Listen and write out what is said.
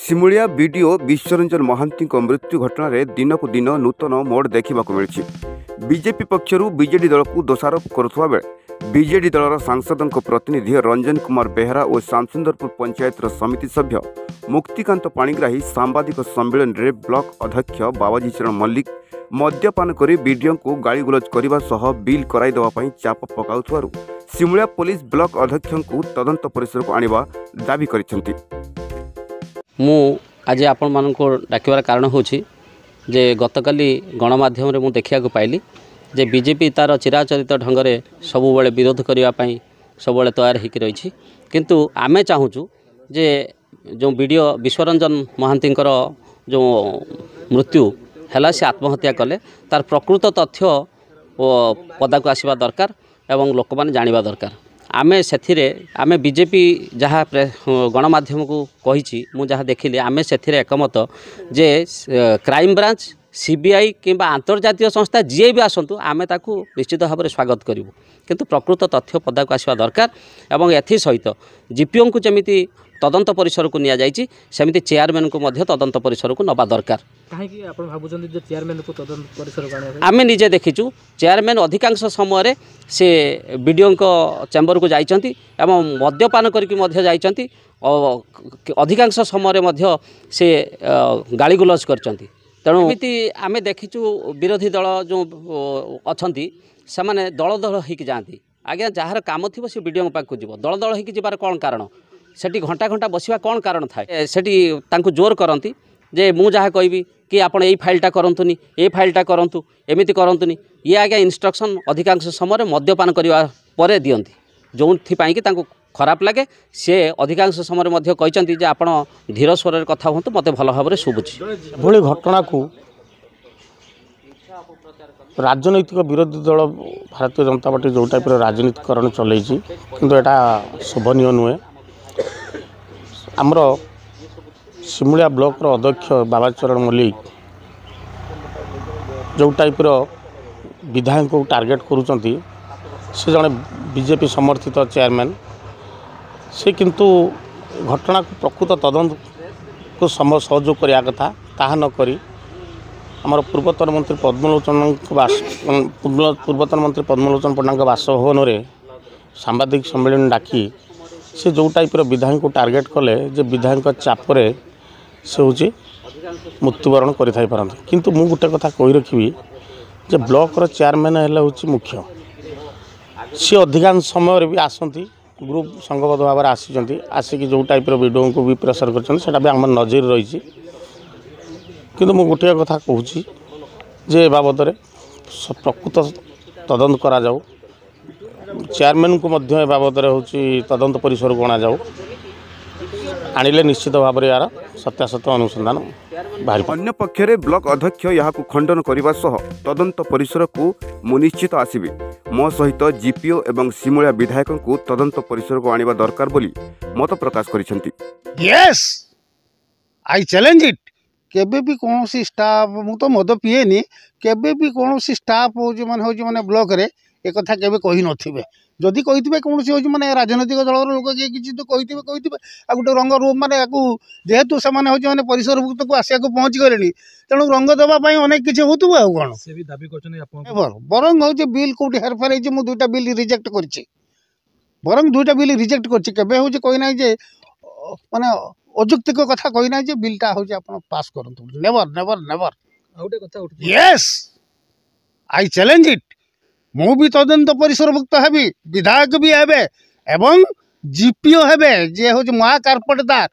Simulia video Biswaranjan Mahanti मृत्यु घटना दिन को दिन नूतन मोड़ देखा मिली। बीजेपी पक्षर बीजेडी दल को दोषारोप करुवा बेले बीजेडी दलर सांसदों प्रतिनिधि रंजन कुमार बेहरा और श्यामसुंदरपुर पंचायत समिति सभ्य मुक्तिकांत पाणिग्राही सांबादिक सम्मेलन में ब्लॉक अध्यक्ष बाबाजी चरण मल्लिक मद्यपान कर बीडीओ को गाड़ीगुलज करने बिल कराइदेवाई चाप पकाउथवारु सिमुलिया पुलिस ब्लॉक अध्यक्ष को तदंत परिसर को आनिबा दाबी करिसेंती। मु आज आपण मानको डाकिबार कारण होछि जे गतकाली गणमाध्यम मु देखिया पाइली जे बीजेपी तार चिराचरित ढंग से सबुबले विरोध करने सबुबले तैयार होकर रही किंतु आमे चाहूँ जे जो वीडियो विश्वरंजन महांती जो मृत्यु है से आत्महत्या कले तार प्रकृत तथ्य पदा को आसवा दरकार एवं लोक मैंने जाना दरकार। आमे सेथिरे आमे बीजेपी जहाँ गणमाध्यम को कही मुझे देखिली आमे सेथिरे एकमत जे क्राइम ब्रांच सीबीआई किंबा अंतर्जातीय संस्था जी भी आसतु आमे ताकू निश्चित भाव में स्वागत करूँ किंतु प्रकृत तथ्य पदा को आसवा दरकार एवं एथि सहित जीपीओ को जमीती तदंत परिसर को निया जाइछि सेमिति चेयरमैन को मध्य तदंत परिसर को नबा दरकार। आमे निजे देखीचु चेयरमैन अधिकांश समय से बीडीओ चेम्बर को जाइछंती एवं मद्यपान करके मध्य जाइछंती अधिकांश समय से गाड़ी गुलज करछंती तेणु एमिति आमे देखीचु विरोधी दल जो अछंती से माने दल दल होइक जाती आज्ञा जार काम थी से बीडीओ पाक जीव दल दल होइक जीवार कौन कारण सेठी घंटा घंटा बसवा कौन कारण थाए सेठी तांकु जोर करती जे मु जहाँ कहबी कि आपण यही फाइलटा करंतुनी ए फाइलटा करंतु एमिति करंतुनी ये आज्ञा इंस्ट्रक्शन अधिकांश समय मद्यपान करने पर दियंती जो कि तांकु खराब लगे सी अधिकांश समय मध्य कहते जे आपण धीर स्वर कथा हूँ मत भल भाव में शुभुची भली घटना को राजनैतिक विरोधी दल भारतीय जनता पार्टी जो टाइप राजनीतिकरण चलई किंतु एटा शोभनीय नुहे। आमर सिमुलिया ब्लॉक अध्यक्ष बाबाजी चरण मल्लिक जो टाइप विधायक को टार्गेट करुँच से जड़े बीजेपी समर्थित चेयरमैन से किंतु घटना को प्रकृत तदंत को सहयोग करने कथा ताहा न करी आमर पूर्वतन मंत्री पद्मलोचन पूर्वतन मंत्री पद्मलोचन पंडा बासभवन में सांबादिक सम्मेलन डाकी से जो टाइप विधायक को टार्गेट कले जे विधायक चापरे से हूँ मृत्युवरण करते किंतु मु गोटे कथा कही रखी जे ब्लॉक चेयरमैन है मुख्य सी अधिकांश समय भी आसती ग्रुप संघबद्ध भाव में आसिक जो टाइप वीडियो को भी प्रेसर कर आम नजर रही किंतु मु गोटे कथा कहूँ जे बाबद प्रकृत तदंत करा जाऊ चेयरमैन को मध्य बाबद हूँ तदंत परिसर को अणाऊ आणिले निश्चित भाव में यार सत्यासत्य अनुसंधान बाहर। अन्य पक्षरे ब्लॉक अध्यक्ष यहाँ खंडन करने सह तदंत परिसर को मु निश्चित आसबि मो सहित जीपीओ एवं सिमुलिया विधायक को तदंत परिसर को आनिबा दरकार बोली मत प्रकाश करिसेंती। यस आई चैलेंज इट केबे भी कौन सी स्टाफ मु तो मद पिएनी केबे भी कौन सी स्टाफ हो माने ब्लॉक रे एक कथा केबे कहि नथिबे जदि कहिथिबे कौन सी हो माने राजनीतिक दल लोक किए किछि तो कहिथिबे आ गुटे रंग रूप माने जेहेतु से माने हो माने परिसरभुक्त को आसिया को पहुँच गलेनी तेणु रंग देवा पाई अनेक किछि होतुबे आ कोन से भी दाबी करछन आपन बरंग हो बिल कोठी हेरफेर हे मु दुटा बिल रिजेक्ट करछि बरंग दुटा बिल रिजेक्ट करछि केबे हो कोइ नै जे माने अजुक्तिक कथा कही ना जे बिलटा हो आप पास करंतु never never never. Yes I challenge it मु भी तदंत परिसरभुक्त हेबी विधायक भी हेबे एवं जीपीओ हेबे जे हो महा कार्पेटदार